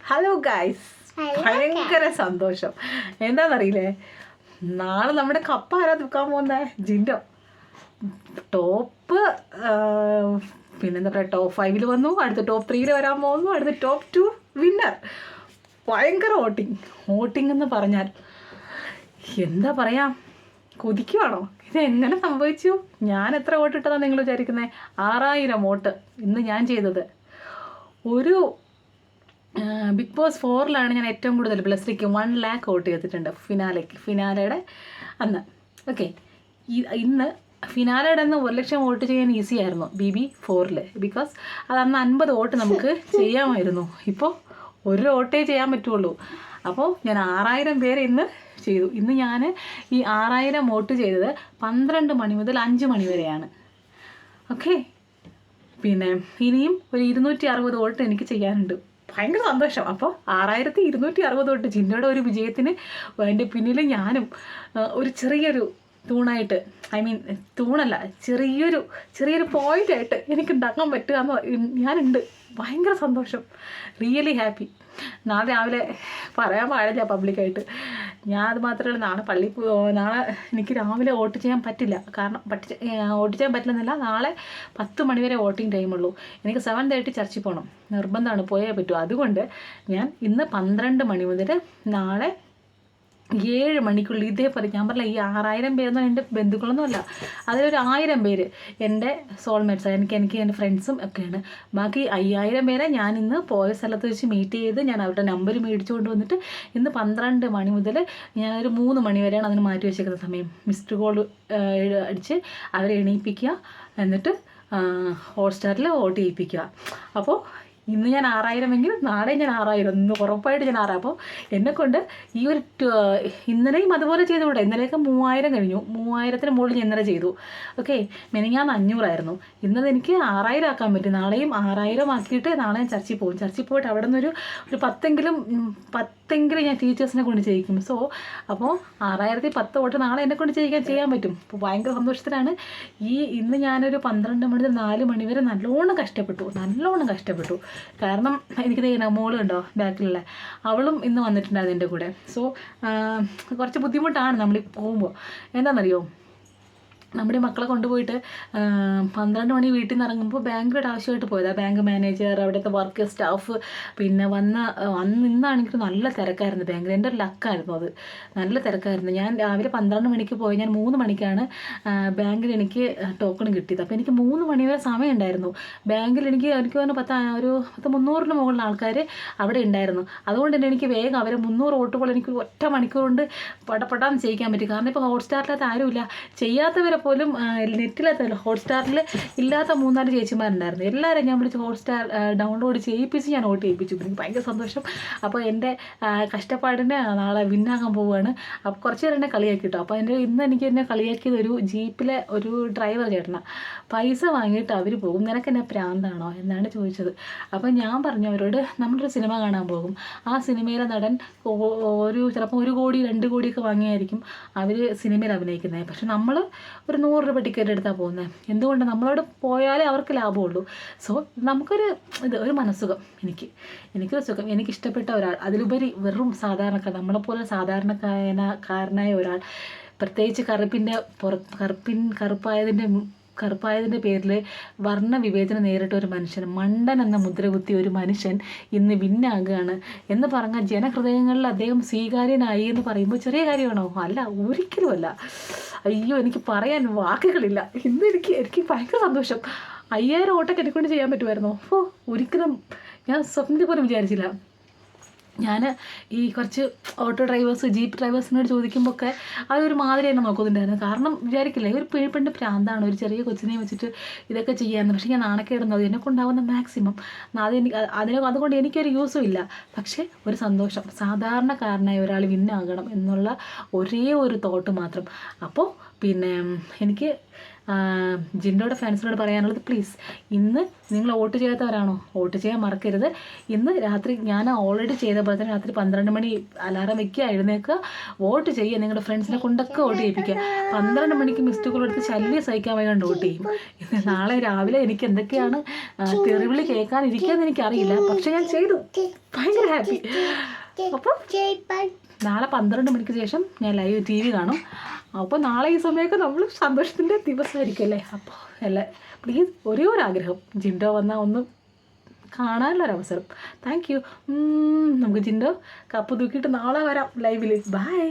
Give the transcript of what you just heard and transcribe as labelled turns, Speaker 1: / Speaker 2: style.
Speaker 1: Hello guys, ഭയങ്കര സന്തോഷം. എന്താണെന്നറിയില്ലേ, നാളെ നമ്മുടെ കപ്പ ആരാ തൂക്കാൻ പോകുന്നത്? ജിൻഡോ. ടോപ്പ് പിന്നെന്താ പറയുക, ടോപ്പ് 5 വന്നു, അടുത്ത ടോപ്പ് 3 വരാൻ പോകുന്നു, അടുത്ത ടോപ്പ് 2 വിന്നർ. ഭയങ്കര വോട്ടിംഗ് എന്ന് പറഞ്ഞാൽ എന്താ പറയാ, കൊതിക്കുവാണോ? ഇതെങ്ങനെ സംഭവിച്ചു? ഞാൻ എത്ര വോട്ട് ഇട്ടതാണ് നിങ്ങൾ വിചാരിക്കുന്നത്? 6000 വോട്ട് ഇന്ന് ഞാൻ ചെയ്തത്. ഒരു ബിഗ് ബോസ് 4 ഞാൻ ഏറ്റവും കൂടുതൽ +3ക്ക് 1 lakh വോട്ട് ചെയ്തിട്ടുണ്ട്. ഫിനാലയുടെ അന്ന്. ഓക്കെ, ഇന്ന് ഫിനാലയുടെ അന്ന് 1 ലക്ഷം വോട്ട് ചെയ്യാൻ ഈസി ആയിരുന്നു BB4 ബിക്കോസ് അത് അന്ന് 50 വോട്ട് നമുക്ക് ചെയ്യാമായിരുന്നു. ഇപ്പോൾ 1 വോട്ടേ ചെയ്യാൻ പറ്റുള്ളൂ. അപ്പോൾ ഞാൻ 6000 പേരെ ഇന്ന് ചെയ്തു. ഇന്ന് ഞാൻ ഈ 6000 വോട്ട് ചെയ്തത് 12 മണി മുതൽ 5 മണി വരെയാണ്. ഓക്കെ, പിന്നെ ഇനിയും ഒരു 260 വോട്ട് എനിക്ക് ചെയ്യാനുണ്ട്. ഭയങ്കര സന്തോഷം. അപ്പോൾ 6260 വോട്ട് ജിന്നയുടെ ഒരു വിജയത്തിന് അതിൻ്റെ പിന്നിൽ ഞാനും ഒരു ചെറിയൊരു തൂണായിട്ട്, തൂണല്ല, ചെറിയൊരു പോയിൻ്റായിട്ട് എനിക്ക് ഉണ്ടാക്കാൻ പറ്റുക എന്ന് ഞാനുണ്ട്. ഭയങ്കര സന്തോഷം, റിയലി ഹാപ്പി. നാളെ രാവിലെ പറയാൻ പാടില്ല പബ്ലിക്കായിട്ട്. ഞാൻ അത് മാത്രമല്ല, നാളെ എനിക്ക് രാവിലെ വോട്ട് ചെയ്യാൻ പറ്റില്ല. കാരണം വോട്ട് ചെയ്യാൻ പറ്റില്ലെന്നല്ല, നാളെ 10 മണി വരെ വോട്ടിംഗ് ടൈമുള്ളൂ. എനിക്ക് 7:30 ചർച്ചിൽ പോകണം, നിർബന്ധമാണ്, പോയേ പറ്റൂ. അതുകൊണ്ട് ഞാൻ ഇന്ന് 12 മണി മുതൽ നാളെ 7 മണിക്കുള്ളിൽ ഇതേപോലെ, ഞാൻ പറഞ്ഞില്ല, ഈ 6000 പേരൊന്നും എൻ്റെ ബന്ധുക്കളൊന്നുമല്ല, അതിലൊരു 1000 പേര് എൻ്റെ സോൾമേറ്റ്സാണ്. എനിക്ക് എൻ്റെ ഫ്രണ്ട്സും ഒക്കെയാണ്. ബാക്കി 5000 പേരെ ഞാൻ ഇന്ന് പോയ സ്ഥലത്ത് വെച്ച് മീറ്റ് ചെയ്ത് ഞാൻ അവരുടെ നമ്പർ മേടിച്ചു കൊണ്ട് വന്നിട്ട് ഇന്ന് 12 മണി മുതൽ ഞാനൊരു 3 മണി വരെയാണ് അതിന് മാറ്റി വെച്ചേക്കുന്ന സമയം. മിസ്ഡ് കോൾ അടിച്ച് അവരെ എണീപ്പിക്കുക, എന്നിട്ട് ഹോട്ട്സ്റ്റാറിൽ വോട്ട് ചെയ്യിപ്പിക്കുക. അപ്പോൾ ഇന്ന് ഞാൻ 6000 എങ്കിൽ നാളെ ഞാൻ 6000, ഇന്ന് ഉറപ്പായിട്ട് ഞാൻ 6000. അപ്പോൾ എന്നെക്കൊണ്ട് ഈ ഒരു ഇന്നലെയും അതുപോലെ ചെയ്തുകൂടെ? ഇന്നലെയൊക്കെ 3000 കഴിഞ്ഞു, 3000-ന് മുകളിൽ ഞാൻ ഇന്നലെ ചെയ്തു. ഓക്കെ, മെനഞ്ഞാന്ന് 500 ആയിരുന്നു. ഇന്നത് എനിക്ക് 6000 ആക്കാൻ പറ്റും. നാളെയും 6000 ആക്കിയിട്ട് നാളെ ഞാൻ ചർച്ചിൽ പോകും. ചർച്ചിൽ പോയിട്ട് അവിടെ നിന്ന് ഒരു 10 ഞാൻ ടീച്ചേഴ്സിനെ കൊണ്ട് ചെയ്യിക്കും. സോ അപ്പോൾ 6010 വോട്ട് നാളെ എന്നെ കൊണ്ട് ചെയ്യാൻ പറ്റും. അപ്പോൾ ഭയങ്കര സന്തോഷത്തിലാണ്. ഇന്ന് ഞാനൊരു 12 മണി മുതൽ 4 മണി വരെ നല്ലോണം കഷ്ടപ്പെട്ടു. കാരണം എനിക്ക് മോള് കണ്ടോ ബാക്കിലുള്ള, അവളും ഇന്ന് വന്നിട്ടുണ്ടായിരുന്നു എൻ്റെ കൂടെ. സോ കുറച്ച് ബുദ്ധിമുട്ടാണ് നമ്മൾ പോകുമ്പോൾ. എന്താണെന്നറിയോ, നമ്മുടെ മക്കളെ കൊണ്ടുപോയിട്ട് 12 മണി വീട്ടിൽ നിന്ന് ഇറങ്ങുമ്പോൾ ബാങ്കിലോട്ട് ആവശ്യമായിട്ട് പോയതാണ്. ബാങ്ക് മാനേജർ, അവിടുത്തെ വർക്ക് സ്റ്റാഫ്, പിന്നെ ഇന്നാണെങ്കിൽ നല്ല തിരക്കായിരുന്നു ബാങ്കിൽ. എൻ്റെ ഒരു ലക്കായിരുന്നു അത്, നല്ല തിരക്കായിരുന്നു. ഞാൻ രാവിലെ 12 മണിക്ക് പോയി, ഞാൻ 3 മണിക്കാണ് ബാങ്കിൽ എനിക്ക് ടോക്കൺ കിട്ടിയത്. അപ്പോൾ എനിക്ക് 3 മണി വരെ സമയം ഉണ്ടായിരുന്നു. ബാങ്കിൽ എനിക്ക് പറഞ്ഞ 300-ന് മുകളിൽ ആൾക്കാർ അവിടെ ഉണ്ടായിരുന്നു. അതുകൊണ്ട് തന്നെ എനിക്ക് വേഗം അവരെ 300 വോട്ട് പോലെ എനിക്ക് ഒറ്റ മണിക്കൂർ കൊണ്ട് പടപടാന്ന് ചെയ്യിക്കാൻ പറ്റി. കാരണം ഇപ്പോൾ ഹോട്ട്സ്റ്റാറിലകത്ത് ആരുമില്ല, ചെയ്യാത്തവരെ പോലും നെറ്റിലകത്തല്ല, ഹോട്ട്സ്റ്റാറിൽ ഇല്ലാത്ത 3-4 ചേച്ചിമാരുണ്ടായിരുന്നു. എല്ലാവരും ഞാൻ വിളിച്ച് ഹോട്ട്സ്റ്റാർ ഡൗൺലോഡ് ചെയ്യിപ്പിച്ച് ഞാൻ വോട്ട് ചെയ്യിപ്പിച്ചു. എനിക്ക് ഭയങ്കര സന്തോഷം. അപ്പോൾ എൻ്റെ കഷ്ടപ്പാടിനെ നാളെ വിന്നാകാൻ പോവുകയാണ്. അപ്പോൾ കുറച്ച് നേരം എന്നെ കളിയാക്കി കേട്ടോ. അപ്പോൾ ഇന്ന് എന്നെ കളിയാക്കിയത് ഒരു ജീപ്പിലെ ഒരു ഡ്രൈവർ ചേട്ടനാണ്. പൈസ വാങ്ങിയിട്ട് അവർ പോകും, നിനക്ക് എന്നെ പ്രാന്താണോ എന്നാണ് ചോദിച്ചത്. അപ്പോൾ ഞാൻ പറഞ്ഞു അവരോട്, നമ്മളൊരു സിനിമ കാണാൻ പോകും, ആ സിനിമയിലെ നടൻ ചിലപ്പോൾ 1 കോടി 2 കോടിയൊക്കെ വാങ്ങിയായിരിക്കും അവർ സിനിമയിൽ അഭിനയിക്കുന്നത്. പക്ഷെ നമ്മൾ ഒരു 100 രൂപ ടിക്കറ്റ് എടുത്താൽ പോകുന്നത്. എന്തുകൊണ്ട്? നമ്മളോട് പോയാലേ അവർക്ക് ലാഭമുള്ളൂ. സോ നമുക്കൊരു ഒരു മനസ്സുഖം, എനിക്കൊരു സുഖം, എനിക്കിഷ്ടപ്പെട്ട ഒരാൾ, അതിലുപരി വെറും സാധാരണക്കാർ, നമ്മളെപ്പോലെ സാധാരണക്കാരനായ ഒരാൾ, പ്രത്യേകിച്ച് കറുപ്പായതിൻ്റെ പേരിൽ വർണ്ണ വിവേചനം നേരിട്ട ഒരു മനുഷ്യൻ, മണ്ടൻ എന്ന മുദ്ര കുത്തിയ ഒരു മനുഷ്യൻ ഇന്ന് വിന്നാകുകയാണ് എന്ന് പറഞ്ഞാൽ ജനഹൃദയങ്ങളിൽ അദ്ദേഹം സ്വീകാര്യനായി എന്ന് പറയുമ്പോൾ ചെറിയ കാര്യമാണോ? അല്ല, ഒരിക്കലുമല്ല. അയ്യോ, എനിക്ക് പറയാൻ വാക്കുകളില്ല. ഇന്ന് എനിക്ക് ഭയങ്കര സന്തോഷം. 5000 വോട്ടൊക്കെ എന്നെക്കൊണ്ട് ചെയ്യാൻ പറ്റുമായിരുന്നോ? ഒരിക്കലും ഞാൻ സ്വപ്നത്തിൽ പോലും വിചാരിച്ചില്ല. ഞാൻ ഈ കുറച്ച് ഓട്ടോ ഡ്രൈവേഴ്സ്, ജീപ്പ് ഡ്രൈവേഴ്സിനോട് ചോദിക്കുമ്പോൾ ഒക്കെ അതൊരു മാതിരി തന്നെ നോക്കുന്നുണ്ടായിരുന്നു. കാരണം വിചാരിക്കില്ല, ഒരു പെണ്ണിൻ്റെ പ്രാന്താണ് ഒരു ചെറിയ കൊച്ചിനെ വെച്ചിട്ട് ഇതൊക്കെ ചെയ്യാമെന്ന്. പക്ഷേ ഞാൻ നാണക്കേടുന്നത് എന്നെക്കൊണ്ടാവുന്ന മാക്സിമം അതുകൊണ്ട് എനിക്കൊരു യൂസും ഇല്ല. പക്ഷേ ഒരു സന്തോഷം, സാധാരണക്കാരനായ ഒരാൾ വിന്നാകണം എന്നുള്ള ഒരേ ഒരു തോട്ട് മാത്രം. അപ്പോൾ പിന്നെ എനിക്ക് ജിൻഡോയുടെ ഫാൻസിനോട് പറയാനുള്ളത്, പ്ലീസ് ഇന്ന് നിങ്ങൾ വോട്ട് ചെയ്യാത്തവരാണോ, വോട്ട് ചെയ്യാൻ മറക്കരുത്. ഇന്ന് രാത്രി ഞാൻ ഓൾറെഡി ചെയ്ത പോലെ തന്നെ രാത്രി 12 മണി അലാറം വെക്കുക, എഴുന്നേൽക്കുക, വോട്ട് ചെയ്യുക. നിങ്ങളുടെ ഫ്രണ്ട്സിനെ കൊണ്ടൊക്കെ വോട്ട് ചെയ്യിപ്പിക്കുക. 12 മണിക്ക് മിസ്ഡ് കോൾ എടുത്ത് ശല്യം സഹിക്കാൻ വയ്യാണ്ട് വോട്ട് ചെയ്യും. ഇന്ന് നാളെ രാവിലെ എനിക്ക് എന്തൊക്കെയാണ് തെറിവിളി കേൾക്കാനിരിക്കുകയെന്ന് എനിക്കറിയില്ല, പക്ഷെ ഞാൻ ചെയ്തു. ഭയങ്കര ഹാപ്പി. അപ്പം നാളെ 12 മണിക്ക് ശേഷം ഞാൻ ലൈവ് TV കാണും. അപ്പോൾ നാളെ ഈ സമയമൊക്കെ നമ്മൾ സന്തോഷത്തിൻ്റെ ദിവസമായിരിക്കും അല്ലേ. അപ്പോൾ അല്ലേ, പ്ലീസ് ഒരേ ഒരു ആഗ്രഹം, ജിൻഡോ വന്നാൽ ഒന്ന് കാണാനുള്ളൊരവസരം. Thank you. നമുക്ക് ജിൻഡോ കപ്പ് തൂക്കിയിട്ട് നാളെ വരാം ലൈവിൽ. ബൈ.